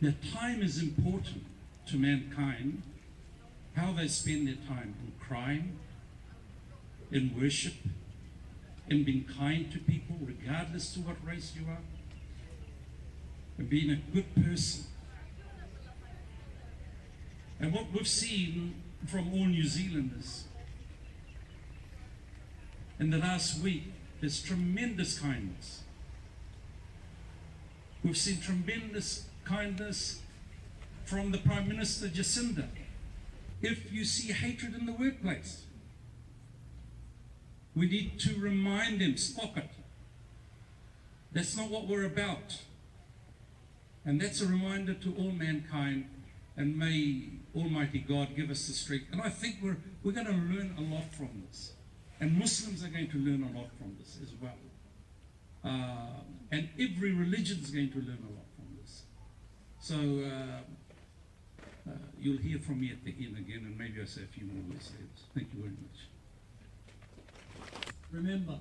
that time is important to mankind, how they spend their time in crime, in worship, in being kind to people, regardless to what race you are, and being a good person. And what we've seen from all New Zealanders in the last week is tremendous kindness. We've seen tremendous kindness from the Prime Minister Jacinda. If you see hatred in the workplace, we need to remind them, stop it. That's not what we're about. And that's a reminder to all mankind, and may Almighty God give us the strength. And I think we're going to learn a lot from this. And Muslims are going to learn a lot from this as well. And every religion is going to learn a lot from this. So you'll hear from me at the end again, and maybe I'll say a few more words later. Thank you very much. Remember,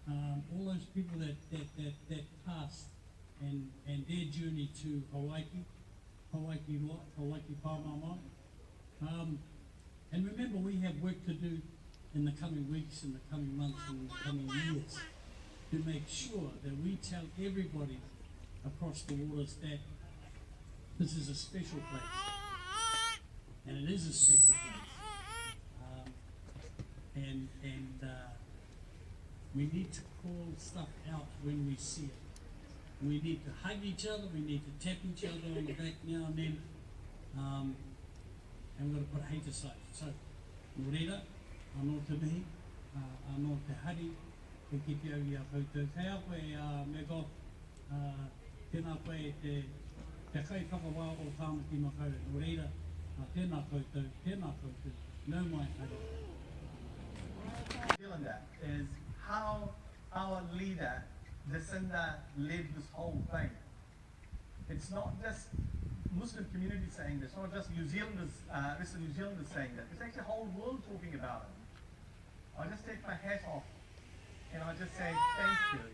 all those people that passed and their journey to Hawaii Paumamai. And remember, we have work to do in the coming weeks, in the coming months, and the coming years to make sure that we tell everybody across the waters that this is a special place. And it is a special place. We need to call stuff out when we see it. We need to hug each other, we need to tap each other on the back now and then, and we've got to put hate aside. So, nō reira, anō te mihi, anō te hari, e ki te au i a koutou. Kei a koe, me ko, tēnā koe te kai whakawā o Tāmaki Makau. Nō reira, tēnā koutou, nau mai hari. Feeling that is how our leader Jacinda led this whole thing. It's not just Muslim community saying this, not just New Zealanders, rest of New Zealanders saying that. It's actually the whole world talking about it. I just take my hat off and I just say thank you.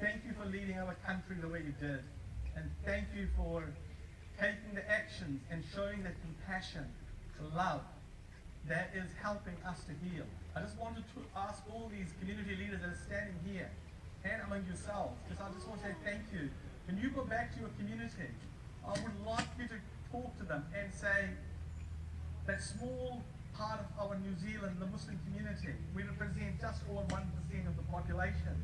Thank you for leading our country the way you did, and thank you for taking the actions and showing the compassion, the love that is helping us to heal. I just wanted to ask all these community leaders that are standing here and among yourselves, because I just want to say thank you. When you go back to your community, I would like you to talk to them and say that small part of our New Zealand, the Muslim community, we represent just over 1% of the population.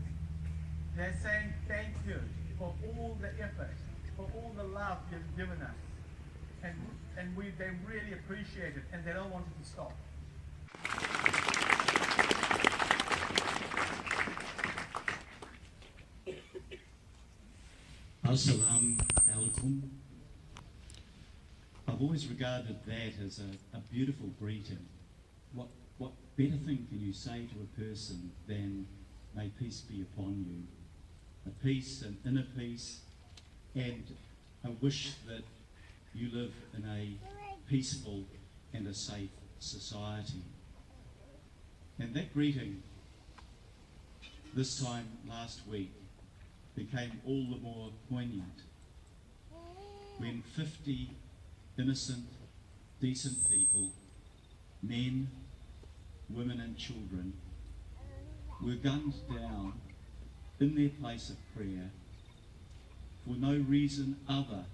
They're saying thank you for all the effort, for all the love you've given us. And they really appreciate it, and they don't want it to stop. Assalamu alaikum. I've always regarded that as a beautiful greeting. What better thing can you say to a person than may peace be upon you? A peace, an inner peace, and a wish that you live in a peaceful and a safe society. And that greeting this time last week became all the more poignant when 50 innocent, decent people, men, women and children, were gunned down in their place of prayer for no reason other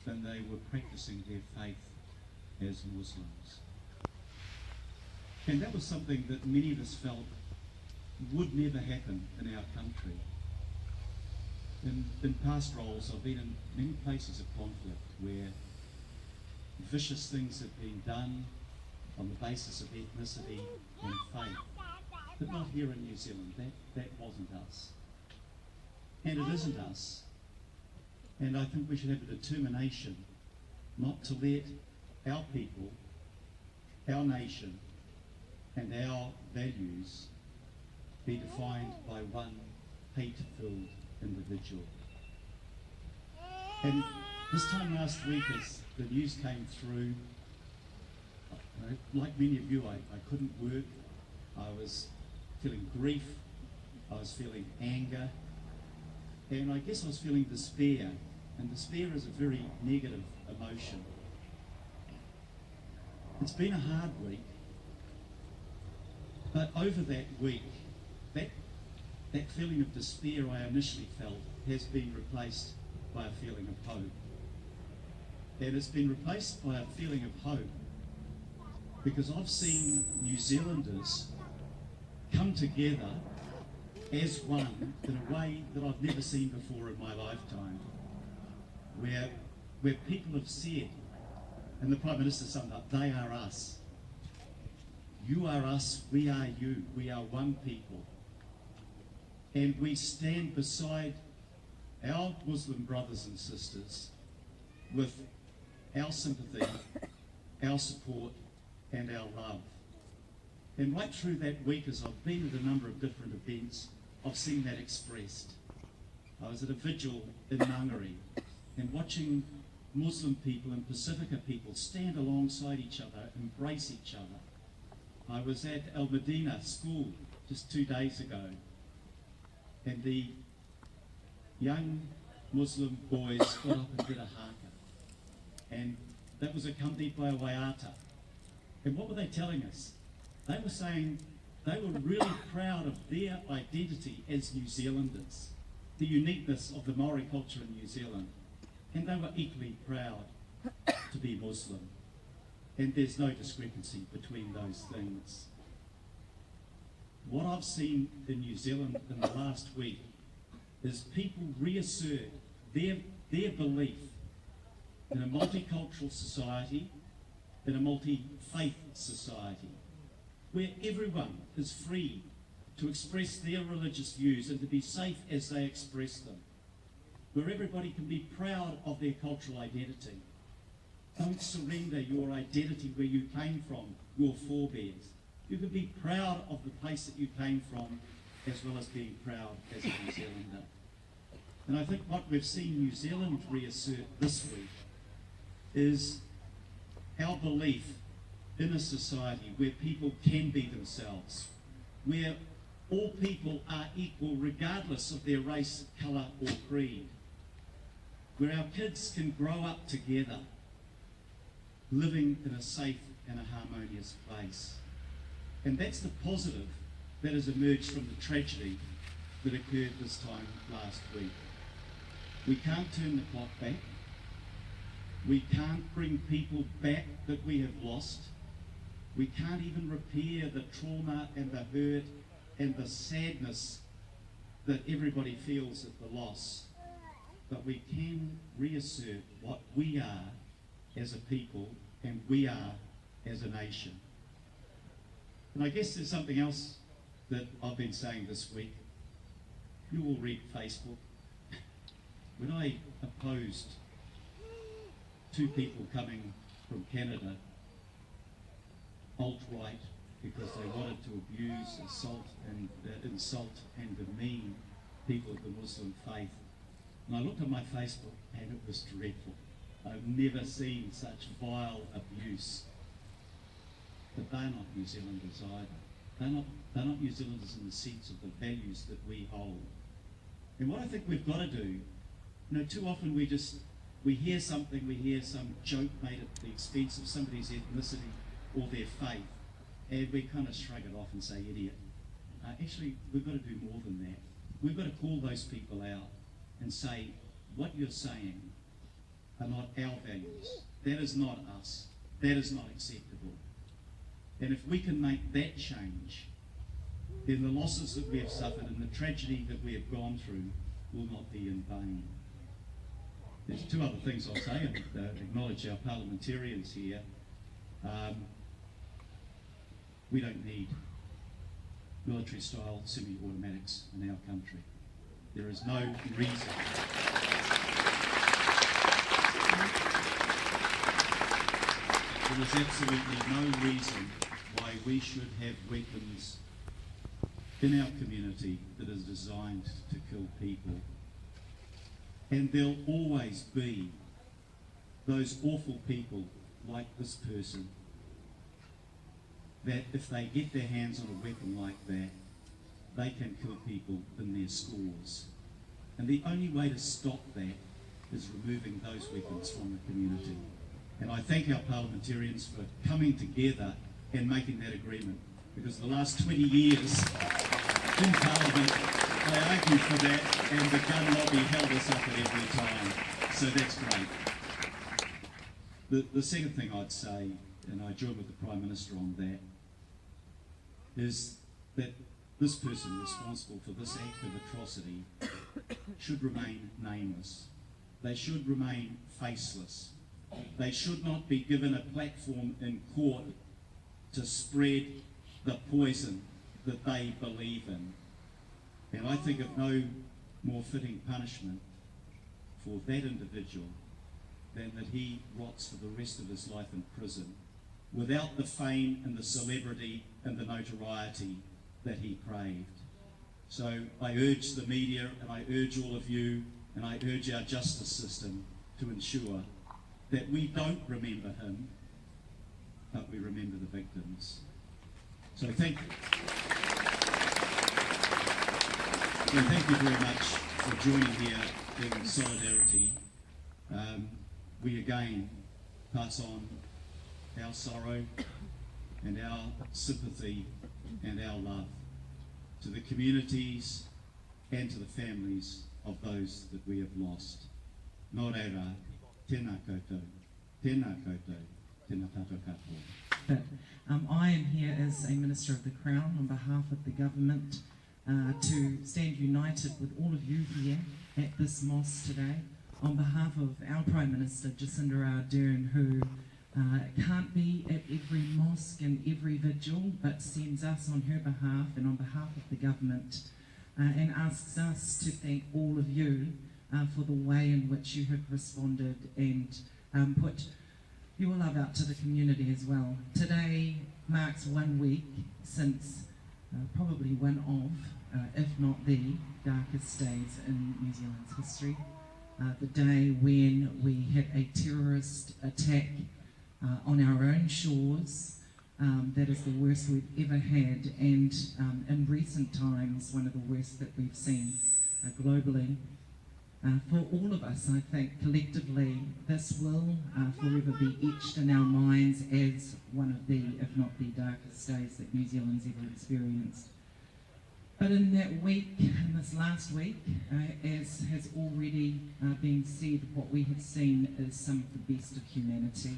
than they were practicing their faith as Muslims. And that was something that many of us felt would never happen in our country. In past roles, I've been in many places of conflict where vicious things have been done on the basis of ethnicity and faith, but not here in New Zealand. That wasn't us. And it isn't us. And I think we should have a determination not to let our people, our nation, and our values be defined by one hate-filled individual. And this time last week, as the news came through, like many of you, I couldn't work. I was feeling grief, I was feeling anger, and I guess I was feeling despair And despair is a very negative emotion. It's been a hard week, but over that week, that feeling of despair I initially felt has been replaced by a feeling of hope. And it's been replaced by a feeling of hope because I've seen New Zealanders come together as one in a way that I've never seen before in my lifetime, where people have said, and the Prime Minister summed up, they are us. You are us, we are you, we are one people. And we stand beside our Muslim brothers and sisters with our sympathy, our support, and our love. And right through that week, as I've been at a number of different events, I've seen that expressed. I was at a vigil in NZARH and watching Muslim people and Pacifica people stand alongside each other, embrace each other. I was at Al Medina school just 2 days ago, and the young Muslim boys got up and did a haka, and that was accompanied by a waiata. And what were they telling us? They were saying they were really proud of their identity as New Zealanders, the uniqueness of the Maori culture in New Zealand, and they were equally proud to be Muslim. And there's no discrepancy between those things. What I've seen in New Zealand in the last week is people reassert their belief in a multicultural society, in a multi-faith society, where everyone is free to express their religious views and to be safe as they express them, where everybody can be proud of their cultural identity. Don't surrender your identity where you came from, your forebears. You can be proud of the place that you came from, as well as being proud as a New Zealander. And I think what we've seen New Zealand reassert this week is our belief in a society where people can be themselves, where all people are equal regardless of their race, colour or creed, where our kids can grow up together, living in a safe and a harmonious place. And that's the positive that has emerged from the tragedy that occurred this time last week. We can't turn the clock back. We can't bring people back that we have lost. We can't even repair the trauma and the hurt and the sadness that everybody feels at the loss. But we can reassert what we are as a people and we are as a nation. And I guess there's something else that I've been saying this week. You all read Facebook. When I opposed two people coming from Canada, alt-right, because they wanted to abuse, insult and demean people of the Muslim faith, and I looked at my Facebook and it was dreadful. I've never seen such vile abuse. But they're not New Zealanders either. They're not New Zealanders in the sense of the values that we hold. And what I think we've got to do, too often we hear something, we hear some joke made at the expense of somebody's ethnicity or their faith, and we kind of shrug it off and say, idiot. Actually, we've got to do more than that. We've got to call those people out and say, what you're saying are not our values. That is not us. That is not acceptable. And if we can make that change, then the losses that we have suffered and the tragedy that we have gone through will not be in vain. There's two other things I'll say, and acknowledge our parliamentarians here. We don't need military-style semi-automatics in our country. There is no reason. There is absolutely no reason why we should have weapons in our community that is designed to kill people. And there'll always be those awful people like this person that if they get their hands on a weapon like that, they can kill people in their schools. And the only way to stop that is removing those weapons from the community. And I thank our parliamentarians for coming together and making that agreement, because the last 20 years in Parliament, they argued for that, and the gun lobby held us up at every time. So that's great. The second thing I'd say, and I join with the Prime Minister on that, is that this person responsible for this act of atrocity should remain nameless. They should remain faceless. They should not be given a platform in court to spread the poison that they believe in. And I think of no more fitting punishment for that individual than that he rots for the rest of his life in prison without the fame and the celebrity and the notoriety that he craved. So I urge the media, and I urge all of you, and I urge our justice system to ensure that we don't remember him, but we remember the victims. So thank you. So thank you very much for joining here in solidarity. We again pass on our sorrow and our sympathy and our love to the communities and to the families of those that we have lost. Nō reira, tēnā koutou, tēnā koutou, tēnā tātou katoa. But I am here as a Minister of the Crown on behalf of the government to stand united with all of you here at this mosque today on behalf of our Prime Minister Jacinda Ardern, who can't be at every mosque and every vigil, but sends us on her behalf and on behalf of the government and asks us to thank all of you for the way in which you have responded and put your love out to the community as well. Today marks 1 week since probably one of, if not the darkest days in New Zealand's history. The day when we had a terrorist attack on our own shores. That is the worst we've ever had, and in recent times, one of the worst that we've seen globally. For all of us, I think, collectively, this will forever be etched in our minds as one of the, if not the darkest days that New Zealand's ever experienced. But in that week, in this last week, as has already been said, what we have seen is some of the best of humanity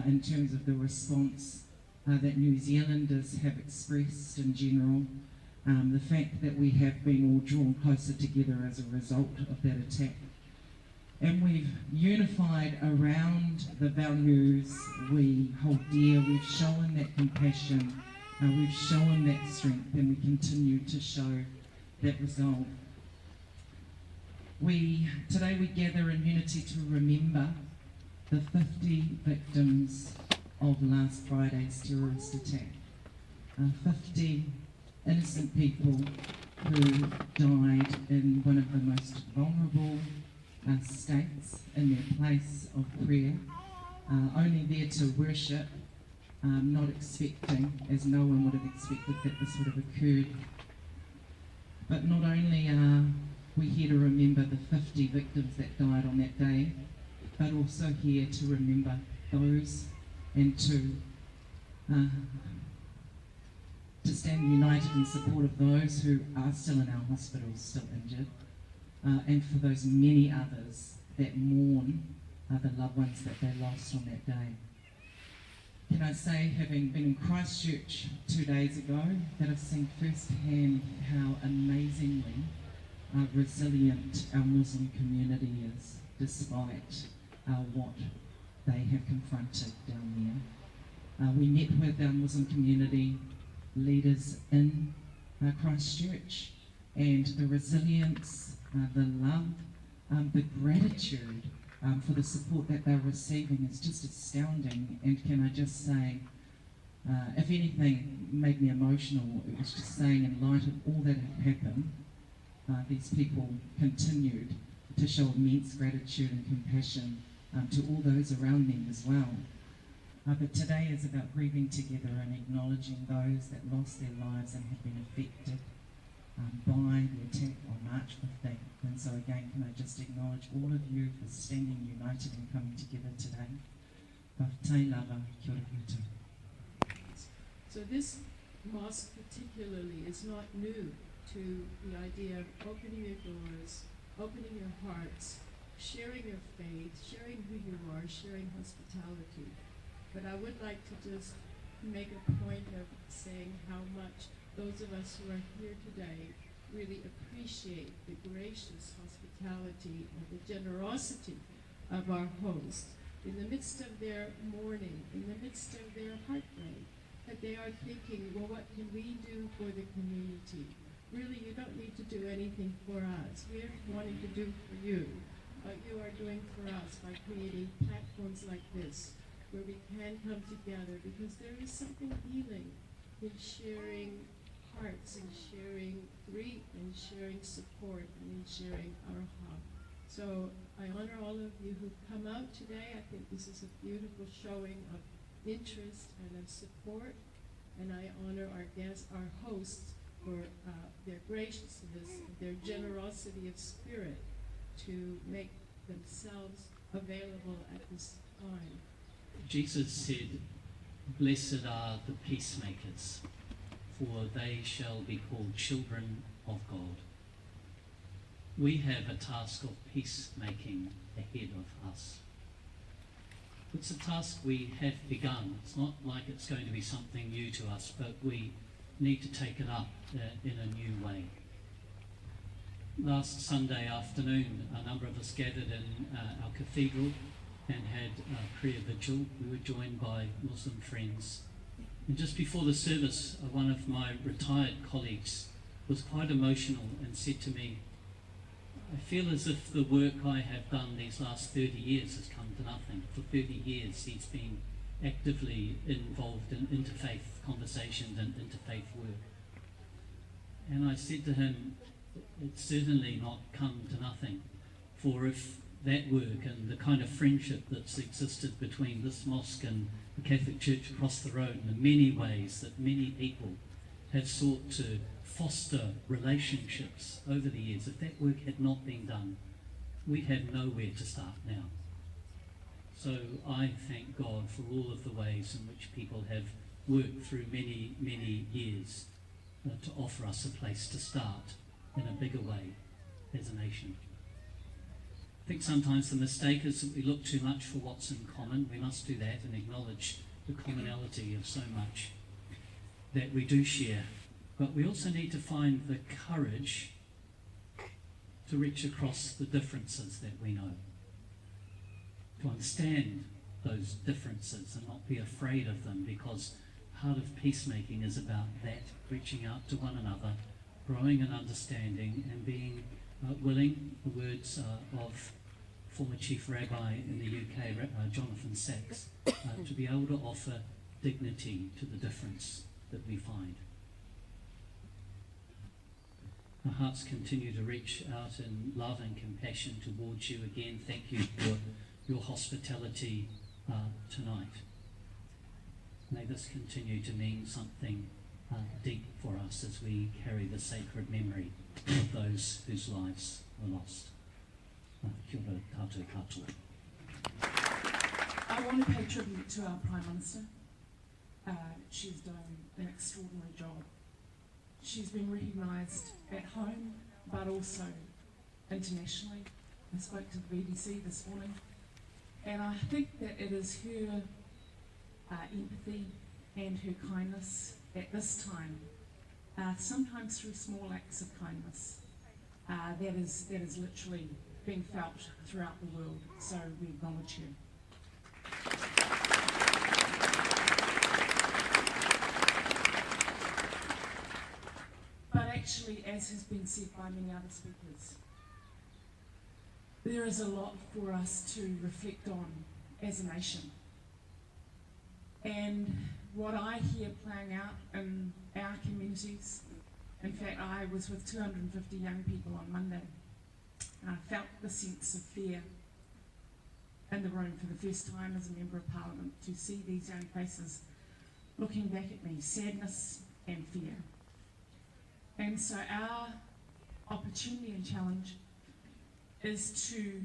in terms of the response that New Zealanders have expressed in general, the fact that we have been all drawn closer together as a result of that attack. And we've unified around the values we hold dear. We've shown that compassion, we've shown that strength, and we continue to show that resolve. Today we gather in unity to remember the 50 victims of last Friday's terrorist attack. 50 innocent people who died in one of the most vulnerable states in their place of prayer, only there to worship, not expecting, as no one would have expected, that this would have occurred. But not only are we here to remember the 50 victims that died on that day, but also here to remember those and to stand united in support of those who are still in our hospitals, still injured, and for those many others that mourn the loved ones that they lost on that day. Can I say, having been in Christchurch 2 days ago, that I've seen firsthand how amazingly resilient our Muslim community is, despite what they have confronted down there. We met with our Muslim community leaders in Christchurch, and the resilience, the love, the gratitude for the support that they're receiving is just astounding. And can I just say, if anything made me emotional, it was just saying, in light of all that had happened, these people continued to show immense gratitude and compassion to all those around them as well. But today is about grieving together and acknowledging those that lost their lives and have been affected by the attack on March 15th. And so again, can I just acknowledge all of you for standing united and coming together today. Ka te lava, kia ora koutou. So this mosque particularly is not new to the idea of opening your doors, opening your hearts, sharing your faith, sharing who you are, sharing hospitality. But I would like to just make a point of saying how much those of us who are here today really appreciate the gracious hospitality and the generosity of our hosts in the midst of their mourning, in the midst of their heartbreak, that they are thinking, well, what can we do for the community? Really, you don't need to do anything for us. We're wanting to do for you what you are doing for us by creating platforms like this, where we can come together, because there is something healing in sharing hearts and sharing grief and sharing support and in sharing our hub. So I honor all of you who've come out today. I think this is a beautiful showing of interest and of support, and I honor our guests, our hosts, for their graciousness, their generosity of spirit to make themselves available at this time. Jesus said, "Blessed are the peacemakers, for they shall be called children of God." We have a task of peacemaking ahead of us. It's a task we have begun. It's not like it's going to be something new to us, but we need to take it up in a new way. Last Sunday afternoon, a number of us gathered in our cathedral and had a prayer vigil. We were joined by Muslim friends. And just before the service, one of my retired colleagues was quite emotional and said to me, "I feel as if the work I have done these last 30 years has come to nothing." For 30 years he's been actively involved in interfaith conversations and interfaith work. And I said to him, it's certainly not come to nothing, for if that work and the kind of friendship that's existed between this mosque and the Catholic Church across the road, and the many ways that many people have sought to foster relationships over the years, if that work had not been done, we'd have nowhere to start now. So I thank God for all of the ways in which people have worked through many, many years to offer us a place to start in a bigger way as a nation. I think sometimes the mistake is that we look too much for what's in common. We must do that and acknowledge the commonality of so much that we do share. But we also need to find the courage to reach across the differences that we know, to understand those differences and not be afraid of them, because part of peacemaking is about that, reaching out to one another, growing in understanding, and being willing, the words of former Chief Rabbi in the UK, Jonathan Sachs, to be able to offer dignity to the difference that we find. Our hearts continue to reach out in love and compassion towards you again. Thank you for your hospitality tonight. May this continue to mean something deep for us as we carry the sacred memory of those whose lives were lost. Kia ora tātou katoa. I want to pay tribute to our Prime Minister. She's done an extraordinary job. She's been recognised at home, but also internationally. I spoke to the BBC this morning, and I think that it is her empathy and her kindness at this time, sometimes through small acts of kindness, that is literally being felt throughout the world. So we acknowledge her. But actually, as has been said by many other speakers, there is a lot for us to reflect on as a nation. And what I hear playing out in our communities, in fact, I was with 250 young people on Monday, and I felt the sense of fear in the room for the first time as a Member of Parliament, to see these young faces looking back at me, sadness and fear. And so our opportunity and challenge is to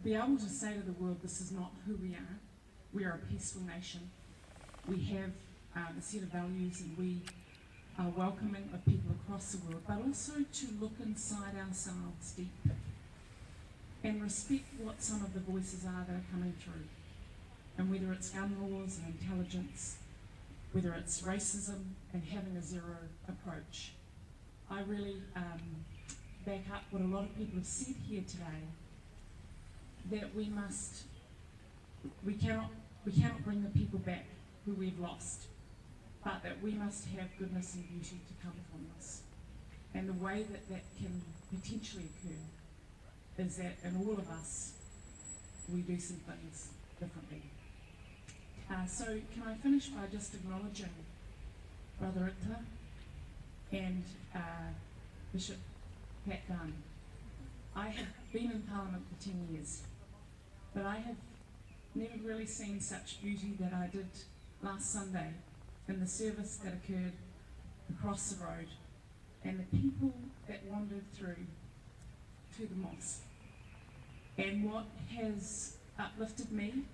be able to say to the world, this is not who we are. We are a peaceful nation. We have a set of values, and we are welcoming of people across the world, but also to look inside ourselves deeply and respect what some of the voices are that are coming through. And whether it's gun laws and intelligence, whether it's racism and having a zero approach. I really back up what a lot of people have said here today, that we cannot bring the people back who we've lost, but that we must have goodness and beauty to come from this. And the way that that can potentially occur is that in all of us, we do some things differently. So can I finish by just acknowledging Brother Ita and Bishop Pat Dunn. I have been in Parliament for 10 years, but I have never really seen such beauty that I did last Sunday in the service that occurred across the road, and the people that wandered through to the mosque. And what has uplifted me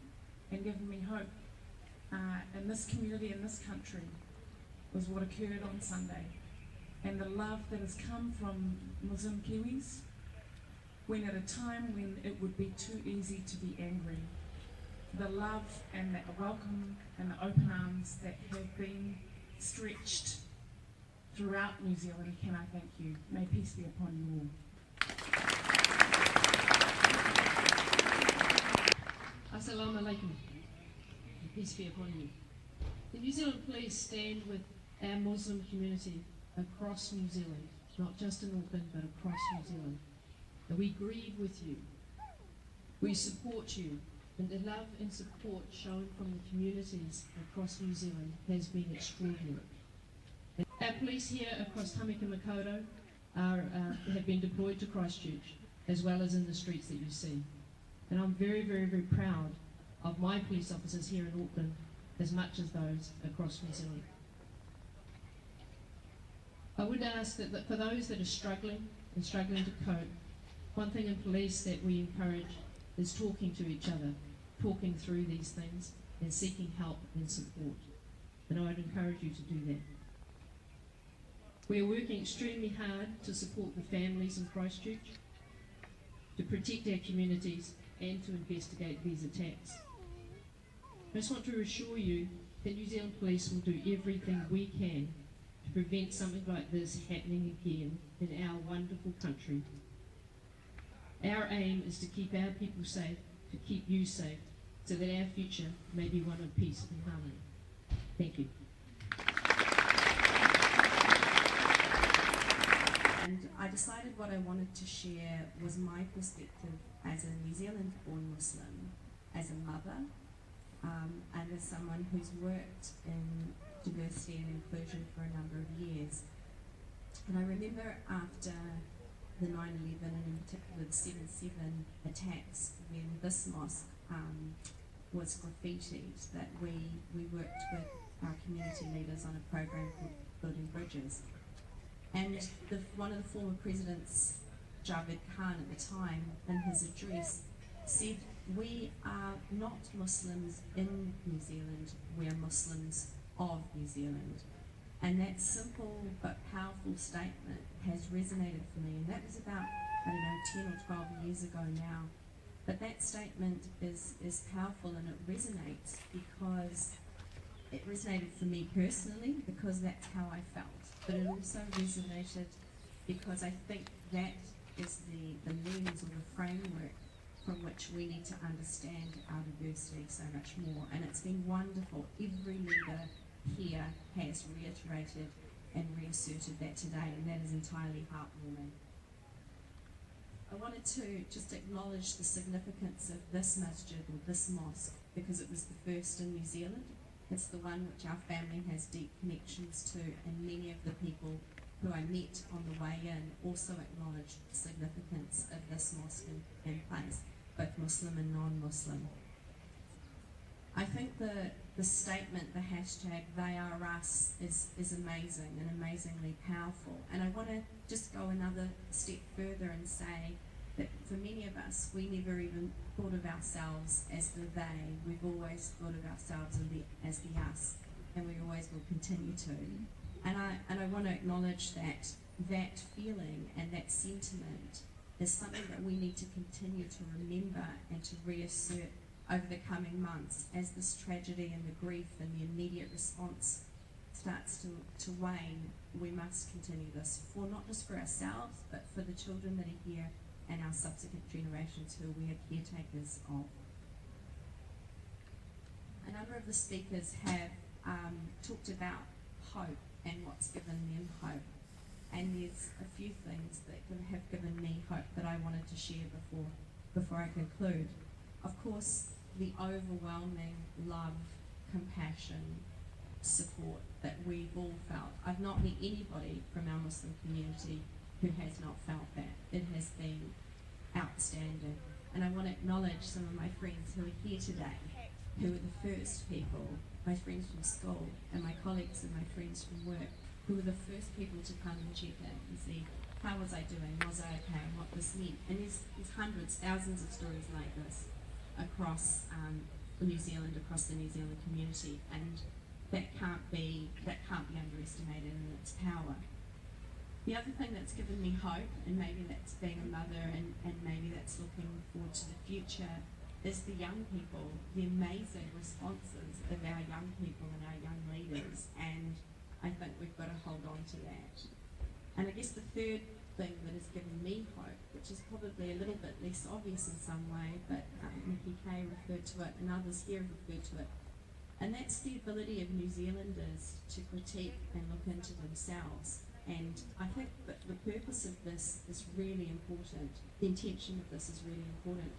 and given me hope in this community, in this country, was what occurred on Sunday, and the love that has come from Muslim Kiwis, when at a time when it would be too easy to be angry, the love and the welcome and the open arms that have been stretched throughout New Zealand. Can I thank you? May peace be upon you all. Assalamu alaikum. Peace be upon you. The New Zealand Police stand with our Muslim community across New Zealand, not just in Auckland, but across New Zealand. And we grieve with you. We support you, and the love and support shown from the communities across New Zealand has been extraordinary. And our police here across Tamaki Makaurau have been deployed to Christchurch, as well as in the streets that you see. And I'm very, very, very proud of my police officers here in Auckland, as much as those across New Zealand. I would ask that for those that are struggling to cope, one thing in police that we encourage is talking to each other, talking through these things and seeking help and support. And I would encourage you to do that. We are working extremely hard to support the families in Christchurch, to protect our communities and to investigate these attacks. I just want to assure you that New Zealand Police will do everything we can to prevent something like this happening again in our wonderful country. Our aim is to keep our people safe, to keep you safe, so that our future may be one of peace and harmony. Thank you. And I decided what I wanted to share was my perspective as a New Zealand-born Muslim, as a mother, and as someone who's worked in diversity and inclusion for a number of years. And I remember after the 9/11 and in particular the 7/7 attacks, when this mosque was graffitied, that we worked with our community leaders on a program called Building Bridges. And one of the former presidents, Javed Khan at the time, in his address, said, "We are not Muslims in New Zealand, we are Muslims of New Zealand." And that simple but powerful statement has resonated for me, and that was about, 10 or 12 years ago now. But that statement is powerful, and it resonates because it resonated for me personally, because that's how I felt. But it also resonated because I think that is the lens or the framework from which we need to understand our diversity so much more. And it's been wonderful. Every leader here has reiterated and reasserted that today, and that is entirely heartwarming. I wanted to just acknowledge the significance of this masjid, or this mosque, because it was the first in New Zealand. It's the one which our family has deep connections to, and many of the people who I met on the way in also acknowledged the significance of this mosque in place, both Muslim and non-Muslim. I think the statement, the hashtag "They Are Us" is amazing and amazingly powerful. And I want to just go another step further and say that for many of us, we never even thought of ourselves as the they. We've always thought of ourselves as the us, and we always will continue to. And I want to acknowledge that feeling and that sentiment is something that we need to continue to remember and to reassert over the coming months as this tragedy and the grief and the immediate response starts to wane. We must continue this, for not just for ourselves, but for the children that are here and our subsequent generations who we are caretakers of. A number of the speakers have talked about hope and what's given them hope. And there's a few things that have given me hope that I wanted to share before I conclude. Of course, the overwhelming love, compassion, support that we've all felt. I've not met anybody from our Muslim community who has not felt that. It has been outstanding. And I want to acknowledge some of my friends who are here today, who were the first people, my friends from school and my colleagues and my friends from work, who were the first people to come and check in and see how was I doing, was I okay, and what this meant. And there's hundreds, thousands of stories like this across New Zealand, across the New Zealand community, and that can't be underestimated in its power. The other thing that's given me hope, and maybe that's being a mother and maybe that's looking forward to the future, is the young people, the amazing responses of our young people and our young leaders, and I think we've got to hold on to that. And I guess the third thing that has given me hope, which is probably a little bit less obvious in some way, but Nikki Kay referred to it and others here have referred to it, and that's the ability of New Zealanders to critique and look into themselves. And I think that the purpose of this is really important. The intention of this is really important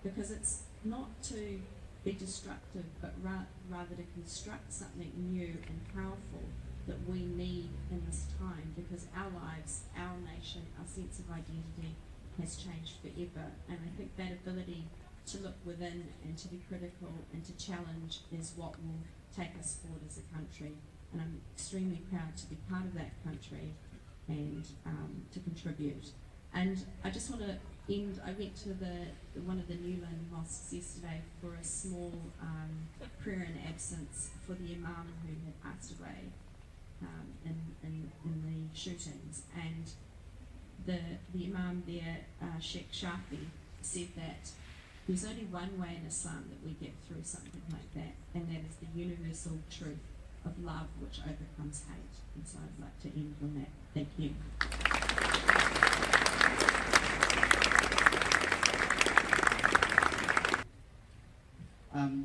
because it's not to be destructive, but rather to construct something new and powerful that we need in this time, because our lives, our nation, our sense of identity has changed forever. And I think that ability to look within and to be critical and to challenge is what will take us forward as a country. And I'm extremely proud to be part of that country and to contribute. And I just want to end, I went to one of the Newland mosques yesterday for a small prayer in absence for the imam who had passed away in the shootings. And the imam there, Sheikh Shafi, said that there's only one way in Islam that we get through something like that, and that is the universal truth of love which overcomes hate. And so I'd like to end on that. Thank you.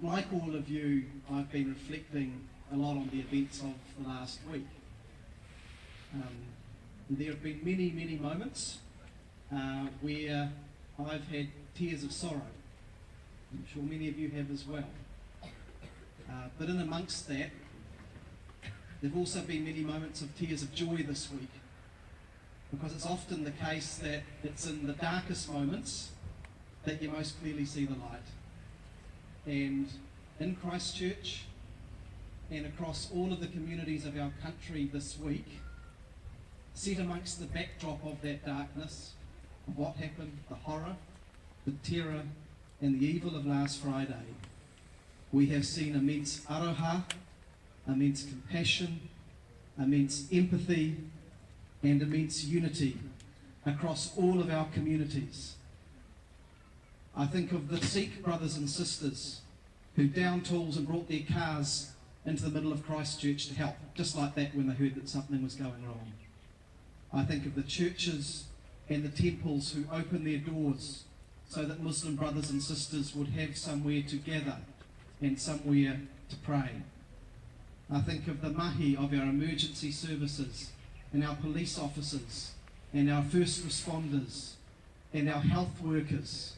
Like all of you, I've been reflecting a lot on the events of the last week. There have been many, many moments where I've had tears of sorrow. I'm sure many of you have as well. But in amongst that, there have also been many moments of tears of joy this week, because it's often the case that it's in the darkest moments that you most clearly see the light. And in Christchurch and across all of the communities of our country this week, set amongst the backdrop of that darkness, of what happened, the horror, the terror and the evil of last Friday, we have seen immense aroha, immense compassion, immense empathy and immense unity across all of our communities. I think of the Sikh brothers and sisters who downed tools and brought their cars into the middle of Christchurch to help, just like that when they heard that something was going wrong. I think of the churches and the temples who opened their doors so that Muslim brothers and sisters would have somewhere to gather and somewhere to pray. I think of the mahi of our emergency services and our police officers and our first responders and our health workers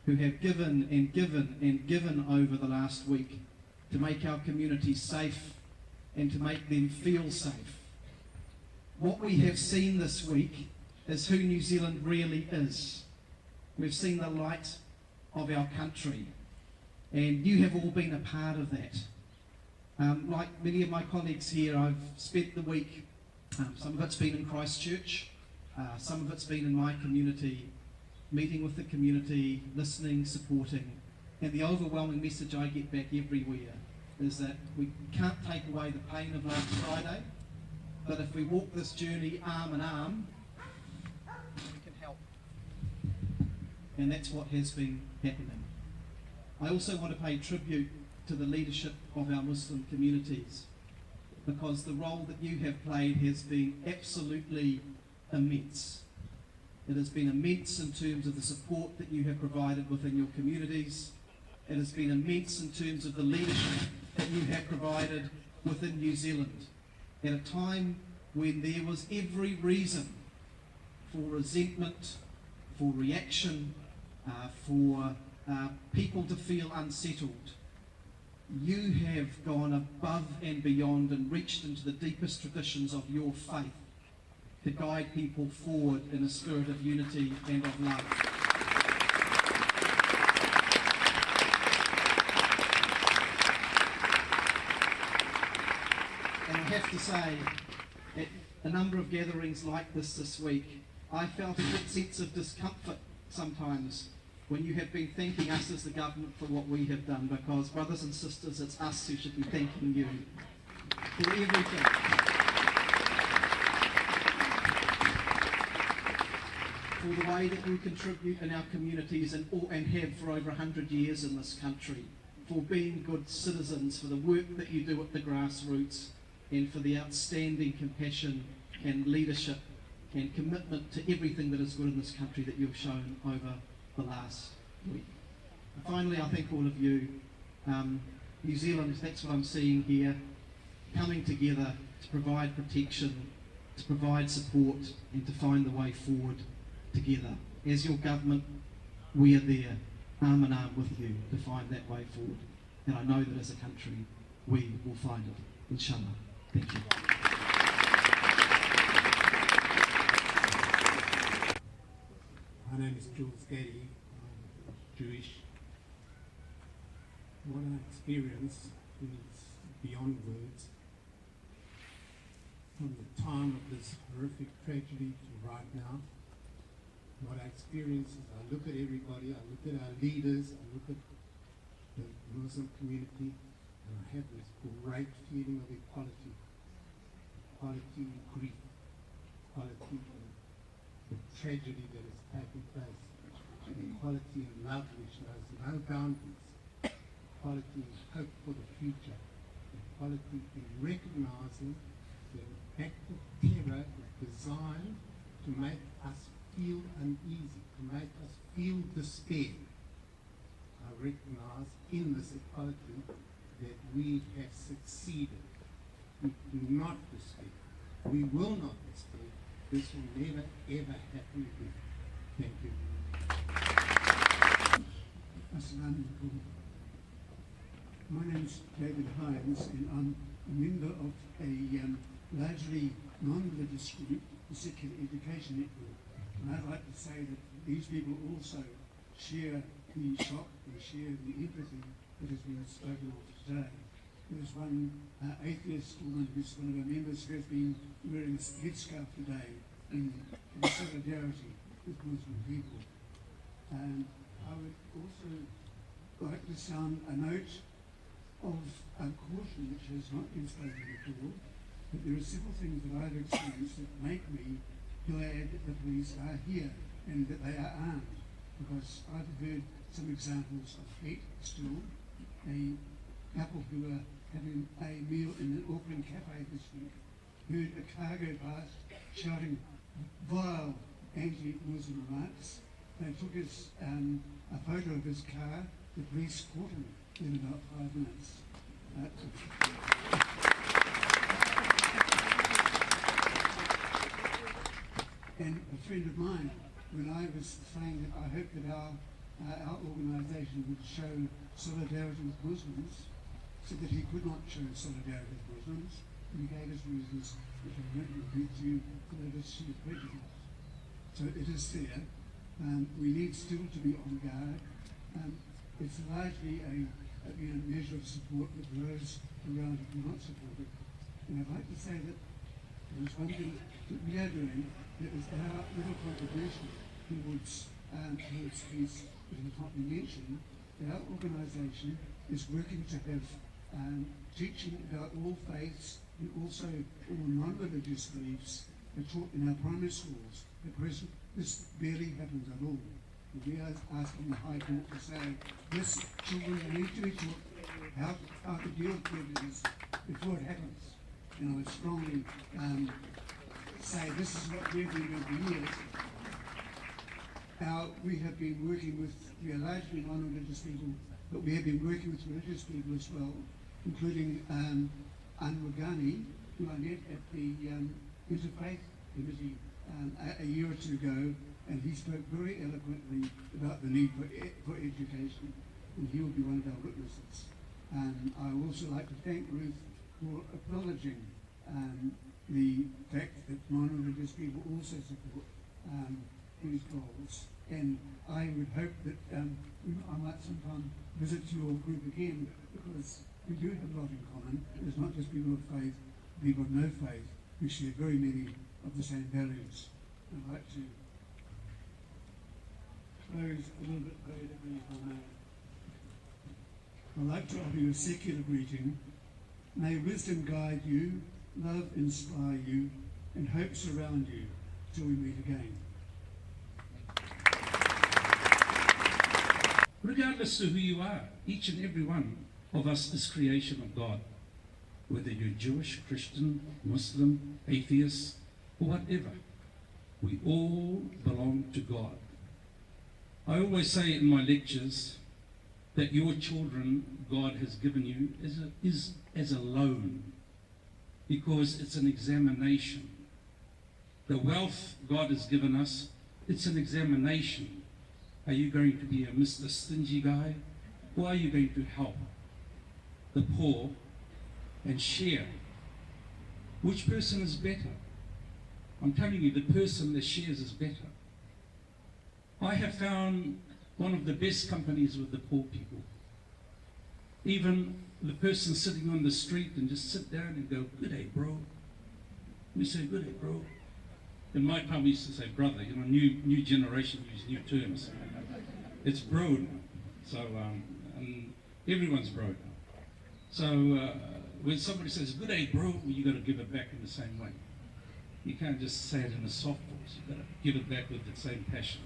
who have given and given and given over the last week to make our communities safe and to make them feel safe. What we have seen this week is who New Zealand really is. We've seen the light of our country. And you have all been a part of that. Like many of my colleagues here, I've spent the week, some of it's been in Christchurch, some of it's been in my community, meeting with the community, listening, supporting, and the overwhelming message I get back everywhere is that we can't take away the pain of last Friday, but if we walk this journey arm in arm, we can help. And that's what has been happening. I also want to pay tribute to the leadership of our Muslim communities, because the role that you have played has been absolutely immense. It has been immense in terms of the support that you have provided within your communities. It has been immense in terms of the leadership that you have provided within New Zealand at a time when there was every reason for resentment, for reaction, for people to feel unsettled. You have gone above and beyond and reached into the deepest traditions of your faith to guide people forward in a spirit of unity and of love. And I have to say, at a number of gatherings like this week, I felt a great sense of discomfort sometimes when you have been thanking us as the government for what we have done, because, brothers and sisters, it's us who should be thanking you for everything. For the way that you contribute in our communities and have for over 100 years in this country, for being good citizens, for the work that you do at the grassroots, and for the outstanding compassion and leadership and commitment to everything that is good in this country that you've shown over the last week. And finally, I thank all of you. New Zealand, that's what I'm seeing here, coming together to provide protection, to provide support, and to find the way forward together. As your government, we are there, arm in arm with you, to find that way forward. And I know that as a country, we will find it, inshallah. Thank you. My name is Jules Getty. I'm Jewish. What I experience is beyond words. From the time of this horrific tragedy to right now, what I experience is I look at everybody, I look at our leaders, I look at the Muslim community, and I have this great feeling of equality. Equality in grief, equality in the tragedy that is taking place, equality in love which knows no boundaries, equality in hope for the future, equality in recognizing that an act of terror is designed to make us feel uneasy, to make us feel despair. I recognize in this equality that we have succeeded. We do not despair. We will not despair. This will never ever happen again. Thank you. Assalamu alaikum. My name is David Hines, and I'm a member of a largely non-religious group, the Secular Education Network. And I'd like to say that these people also share the shock, they share the empathy that has been spoken of today. There's one atheist woman who's one of our members who has been wearing a headscarf today in solidarity with Muslim people. And I would also like to sound a note of caution which has not been spoken before, but there are several things that I've experienced that make me glad that the police are here and that they are armed, because I've heard some examples of hate still. A couple who were having a meal in an Auckland cafe this week heard a car go past shouting vile anti-Muslim remarks. They took a photo of his car. The police caught him in about 5 minutes. And a friend of mine, when I was saying that I hope that our organisation would show solidarity with Muslims, said that he could not show solidarity with Muslims, and he gave his reasons which are due to the prejudice. So it is there. We need still to be on guard. it's largely a measure of support for those around who do not support it. And I'd like to say that there's one thing that we are doing that is our little contribution towards peace, which I can't be mentioned. Our organisation is working to have teaching about all faiths and also all non-religious beliefs are taught in our primary schools. At present, this barely happens at all. And we are asking the High Court to say, yes, children need to be taught how to deal with prejudice before it happens. And I would strongly say this is what we've been doing for years. We have been working with, we are largely non-religious people, but we have been working with religious people as well, including Anwagani, who I met at the Interfaith Committee a year or two ago, and he spoke very eloquently about the need for education, and he will be one of our witnesses. And I would also like to thank Ruth for acknowledging the fact that non-religious people also support these goals. And I would hope that I might sometime visit your group again, because we do have a lot in common. It's not just people of faith, people of no faith. We share very many of the same values. I'd like to close a little bit poetically, if I may. I'd like to offer you a secular greeting. May wisdom guide you, love inspire you, and hope surround you till we meet again. Regardless of who you are, each and every one of us is creation of God. Whether you're Jewish, Christian, Muslim, atheist, or whatever, we all belong to God. I always say in my lectures that your children God has given you is as a loan, because it's an examination. The wealth God has given us, it's an examination. Are you going to be a Mr. Stingy guy, or are you going to help the poor and share? Which person is better? I'm telling you, the person that shares is better. I have found one of the best companies with the poor people. Even the person sitting on the street and just sit down and go, "Good day, bro." We say, "Good day, bro." In my time, we used to say brother. You know, new generation use new terms. It's bro now. So, and everyone's bro now. So, when somebody says, "Good day, bro," well, you got to give it back in the same way. You can't just say it in a soft voice. You got to give it back with the same passion.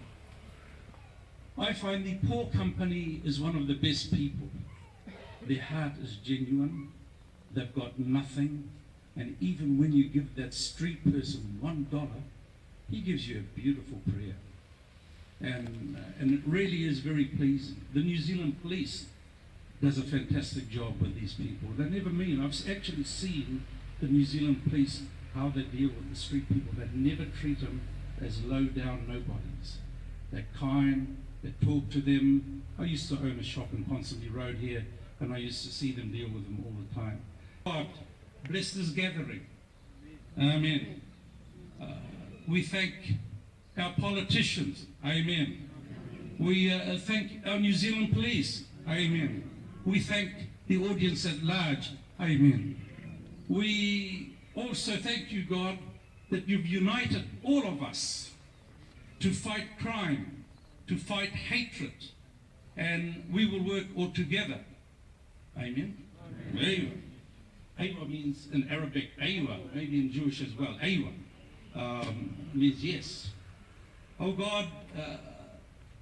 I find the poor company is one of the best people. Their heart is genuine. They've got nothing. And even when you give that street person $1, he gives you a beautiful prayer. And it really is very pleasing. The New Zealand police does a fantastic job with these people. They're never mean. I've actually seen the New Zealand police, how they deal with the street people. They never treat them as low-down nobodies. They're kind. They talk to them. I used to own a shop in Ponsonby Road here, and I used to see them deal with them all the time. God, bless this gathering. Amen. We thank our politicians. Amen. We thank our New Zealand police. Amen. We thank the audience at large. Amen. We also thank you, God, that you've united all of us to fight crime, to fight hatred, and we will work all together. Amen. Aywa. Aywa means in Arabic, aywa, maybe in Jewish as well. Aywa means yes. Oh God,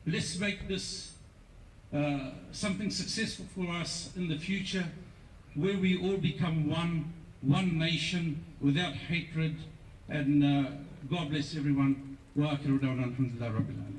let's make this something successful for us in the future, where we all become one nation without hatred. And God bless everyone. Wa akhiru da'wana alhamdulillahi rabbil alamin.